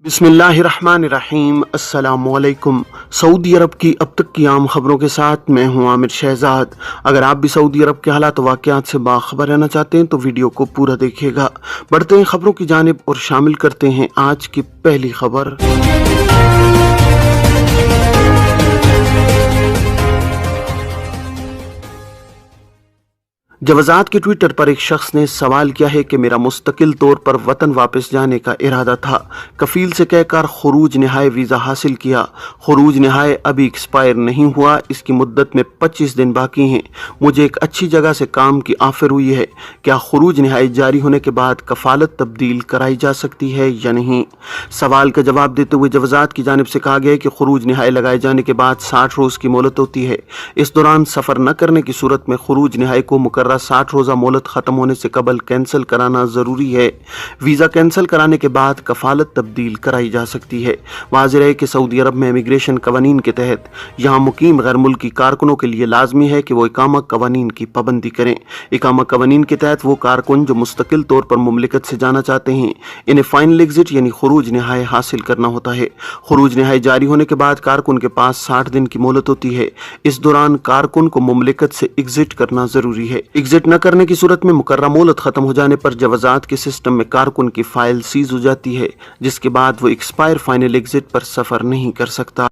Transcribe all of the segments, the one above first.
बिस्मिल्लाहिर्रहमानिर्रहीम। अस्सलामुअलैकुम। सऊदी अरब की अब तक की आम खबरों के साथ मैं हूं आमिर शहजाद। अगर आप भी सऊदी अरब के हालात वाक़यात से बाखबर रहना चाहते हैं तो वीडियो को पूरा देखिएगा। बढ़ते हैं खबरों की जानिब और शामिल करते हैं आज की पहली खबर। जवाजात के ट्विटर पर एक शख्स ने सवाल किया है कि मेरा मुस्तकिल तौर पर वतन वापस जाने का इरादा था, कफील से कहकर खुरूज नहाय वीज़ा हासिल किया। खुरूज नहाय अभी एक्सपायर नहीं हुआ, इसकी मुद्दत में 25 दिन बाकी हैं। मुझे एक अच्छी जगह से काम की ऑफर हुई है। क्या खुरूज नहाय जारी होने के बाद कफालत तब्दील कराई जा सकती है या नहीं? सवाल का जवाब देते हुए जवाजात की जानिब से कहा गया है कि खुरूज नहाय लगाए जाने के बाद 60 रोज़ की मोहलत होती है। इस दौरान सफ़र न करने की सूरत में खुरूज नहाय को मुकर्रर 60 रोज़ा मोहलत ख़त्म होने से कबल कैंसिल कराना ज़रूरी है। वीज़ा कैंसिल कराने के बाद कफालत तब्दील कराई जा सकती है। वाज़ेह है कि सऊदी अरब में इमिग्रेशन कवानीन के तहत यहाँ मुकीम गैर मुल्की कारकुनों के लिए लाजमी है कि वो इकामा कवानीन की पाबंदी करें। इकामा कवानीन के तहत वो कारकुन जो मुस्तकिल तौर पर मुमलिकत से जाना चाहते हैं, इन्हें फाइनल एग्जिट यानी खुरूज नहाय हासिल करना होता है। खुरूज नहाय जारी होने के बाद कारकुन के पास 60 दिन की मोहलत होती है। इस दौरान कारकुन को मुमलिकत से एग्जिट करना ज़रूरी है। एग्जिट न करने की सूरत में मुकर्रर मोहलत खत्म हो जाने पर जवाजात के सिस्टम में कारकुन की फाइल सीज हो जाती है, जिसके बाद वो एक्सपायर फाइनल एग्जिट पर सफर नहीं कर सकता।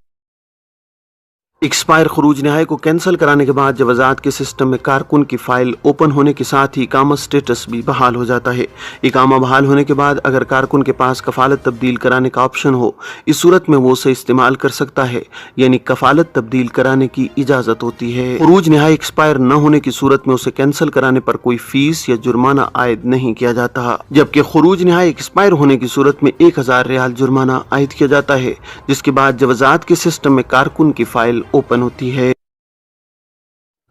एक्सपायर खुरूज नहाय को कैंसिल कराने के बाद जवाजात के सिस्टम में कारकुन की फाइल ओपन होने के साथ ही इकामा स्टेटस भी बहाल हो जाता है। इकामा बहाल होने के बाद अगर कारकुन के पास कफालत तब्दील कराने का ऑप्शन हो, इस सूरत में वो उसे इस्तेमाल कर सकता है, यानी कफालत तब्दील कराने की इजाज़त होती है। खुरूज नहाय एक्सपायर न होने की सूरत में उसे कैंसिल कराने पर कोई फीस या जुर्माना आयद नहीं किया जाता, जबकि खुरूज नहाय एक्सपायर होने की सूरत में 1000 रियाल जुर्माना आयद किया जाता है, जिसके बाद जवाजात के सिस्टम में कारकुन की फाइल ओपन होती है।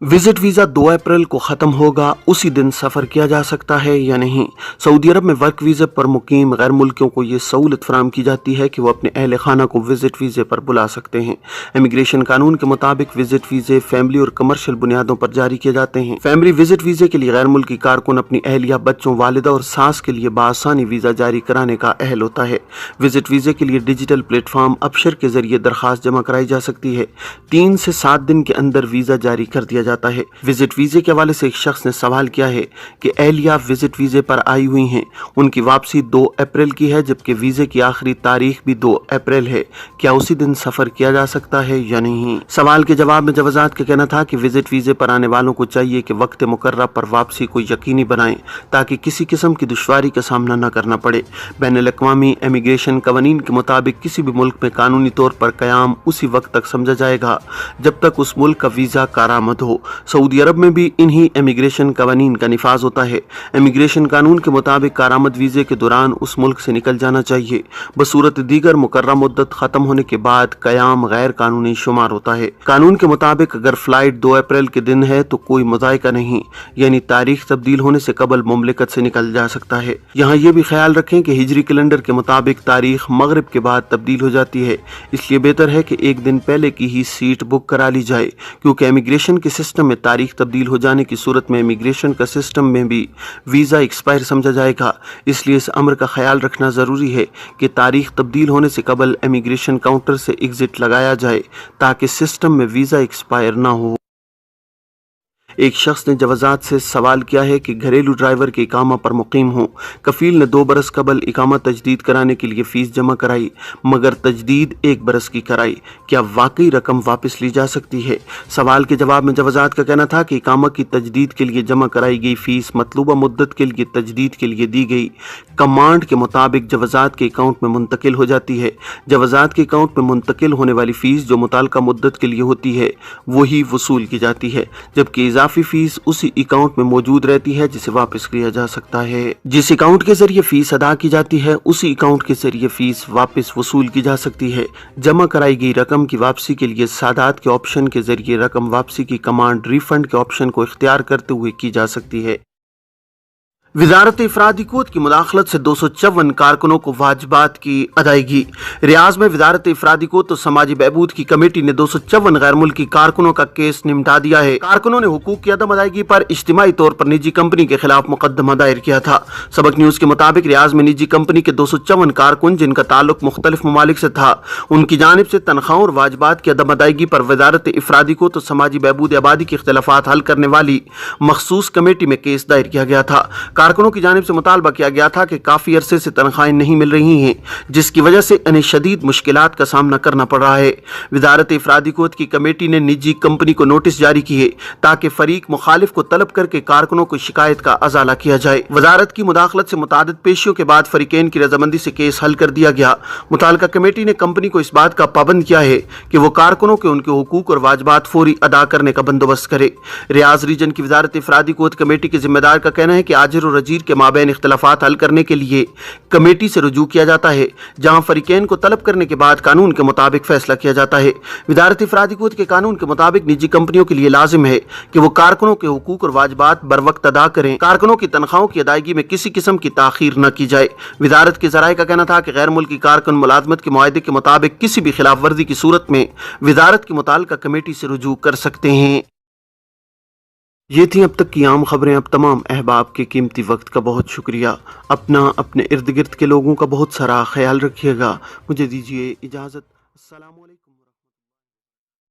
विजिट वीज़ा 2 अप्रैल को ख़त्म होगा, उसी दिन सफ़र किया जा सकता है या नहीं? सऊदी अरब में वर्क वीज़े पर मुकीम गैर मुल्कियों को ये सहूलत फराम की जाती है कि वो अपने अहल खाना को विजिट वीज़े पर बुला सकते हैं। इमिग्रेशन कानून के मुताबिक विजिट वीज़े फैमिली और कमर्शियल बुनियादों पर जारी किए जाते हैं। फैमिली विजिट वीज़े के लिए गैर मुल्की कारकुन अपनी अहलिया, बच्चों, वालिदा और सास के लिए बासानी वीज़ा जारी कराने का अहल होता है। विजिट वीज़े के लिए डिजिटल प्लेटफॉर्म अबशर के जरिए दरख्वास्त जमा कराई जा सकती है। 3 से 7 दिन के अंदर वीज़ा जारी कर दिया जाता है। विजिट वीज़े के हवाले से एक शख्स ने सवाल किया है कि अहलिया विजिट वीज़े पर आई हुई हैं, उनकी वापसी 2 अप्रैल की है, जबकि वीज़े की आखिरी तारीख भी 2 अप्रैल है। क्या उसी दिन सफ़र किया जा सकता है या नहीं? सवाल के जवाब में जवाजात का कहना था कि विजिट वीज़े पर आने वालों को चाहिए कि वक्त मुकर्रर पर वापसी को यकीनी बनाएं, ताकि किसी किस्म की दुश्वारी का सामना न करना पड़े। बैनुल-अक़वामी इमिग्रेशन कवानीन के मुताबिक किसी भी मुल्क में कानूनी तौर पर क़याम उसी वक्त तक समझा जाएगा जब तक उस मुल्क का वीज़ा कारामद हो। सऊदी अरब में भी इन्हीं इमिग्रेशन कवानीन का निफाज होता है। इमिग्रेशन कानून के मुताबिक कारामद वीज़े के दौरान उस मुल्क से निकल जाना चाहिए। बसूरत दीगर मुकर्रर मुद्दत ख़त्म होने के बाद क़याम गैर कानूनी शुमार होता है। कानून के मुताबिक अगर फ़्लाइट 2 अप्रैल के दिन है तो कोई मुज़ायका नहीं, यानी तारीख तब्दील होने से कबल मुमलिकत से निकल जा सकता है। यहाँ ये भी ख्याल रखें कि हिजरी कैलेंडर के मुताबिक तारीख मगरिब के बाद तब्दील हो जाती है, इसलिए बेहतर है कि एक दिन पहले की ही सीट बुक करा ली जाए, क्योंकि इमिग्रेशन के सिस्टम में तारीख तब्दील हो जाने की सूरत में इमिग्रेशन का सिस्टम में भी वीज़ा एक्सपायर समझा जाएगा। इसलिए इस अमर का ख्याल रखना ज़रूरी है कि तारीख तब्दील होने से कबल इमिग्रेशन काउंटर से एग्जिट लगाया जाए, ताकि सिस्टम में वीज़ा एक्सपायर ना हो। एक शख्स ने जवाजात से सवाल किया है कि घरेलू ड्राइवर के इकामा पर मुकीम हूँ, कफील ने 2 बरस कबल इकामा तजदीद कराने के लिए फ़ीस जमा कराई, मगर तजदीद 1 बरस की कराई। क्या वाकई रकम वापस ली जा सकती है? सवाल के जवाब में जवाजात का कहना था कि इकामा की तजदीद के लिए जमा कराई गई फ़ीस मतलूबा मुद्दत के लिए तजदीद के लिए दी गई कमांड के मुताबिक जवाजात के अकाउंट में मुंतकिल हो जाती है। जवाजात के अकाउंट में मुंतकिल होने वाली फ़ीस जो मुताल्लिका मुद्दत के लिए होती है वही वसूल की जाती है, जबकि इजाफी फीस उसी अकाउंट में मौजूद रहती है जिसे वापस किया जा सकता है। जिस अकाउंट के जरिए फीस अदा की जाती है उसी अकाउंट के जरिए फीस वापस वसूल की जा सकती है। जमा कराई गई रकम की वापसी के लिए सादात के ऑप्शन के जरिए रकम वापसी की कमांड रिफंड के ऑप्शन को इख्तियार करते हुए की जा सकती है। वजारत इफरादी कोत की मुदाखलत से 254 कारकुनों को वाजिबात की अदायगी। रियाज में वजारत इफरादी कोत और समाजी बहबूद की कमेटी ने 254 गैर मुल्की कारकुनों का केस निपटा दिया है। कारकुनों ने हुकूक की अदम अदायगी पर इज्तिमाई तौर पर निजी कंपनी के खिलाफ मुकदमा दायर किया था। सबक न्यूज के मुताबिक रियाज में निजी कंपनी के 254 कारकुन जिनका ताल्लुक मुख्तलिफ ममालिक से था, उनकी जानिब से तनख्वाहों और वाजिबात की अदम अदायगी पर वजारत इफरादी कोत और समाजी बहबूद आबादी के इख्तलाफात हल करने वाली मखसूस कमेटी में केस दायर किया गया था। कारकुनों की जानिब से मुतालबा किया गया था कि काफ़ी अरसे से तनख्वाहें नहीं मिल रही हैं, जिसकी वजह से इन्हें शदीद मुश्किलात का सामना करना पड़ रहा है। वजारत इफरादी कोत की कमेटी ने निजी कंपनी को नोटिस जारी किए ताकि फरीक मुखालिफ को तलब करके कारकुनों को शिकायत का अजाला किया जाए। वजारत की मुदाखलत से मुतादिद पेशियों के बाद फरीकैन की रजामंदी से केस हल कर दिया गया। मुताल्लिका कमेटी ने कंपनी को इस बात का पाबंद किया है कि वो कारकुनों के उनके हुकूक और वाजिबात फौरी अदा करने का बंदोबस्त करे। रियाज रीजन की वजारत इफरादी कोत कमेटी के जिम्मेदार का कहना है कि आजिर और अजीर के माबैन इख्तलाफात हल करने के लिए कमेटी से रुजू किया जाता है, जहां फरीकैन को तलब करने के बाद कानून के मुताबिक फैसला किया जाता है। वजारत इफरादी कोत के कानून के मुताबिक निजी कंपनियों के लिए लाजिम है कि वो कारकुनों के हुकूक और वाजिबात बर वक्त अदा करें। कारकुनों की तनख्वाहों की अदायगी में किसी किस्म की ताखीर न की जाए। वजारत के ज़राए का कहना था कि गैर मुल्की कारकुन मुलाजमत के मुआहदे के मुताबिक किसी भी खिलाफ वर्जी की सूरत में वजारत की मुताल्लिका कमेटी से रुजू कर सकते हैं। ये थी अब तक की आम खबरें। अब तमाम अहबाब के कीमती वक्त का बहुत शुक्रिया। अपना अपने इर्द गिर्द के लोगों का बहुत सारा ख्याल रखिएगा। मुझे दीजिए इजाज़त। अस्सलाम वालेकुम।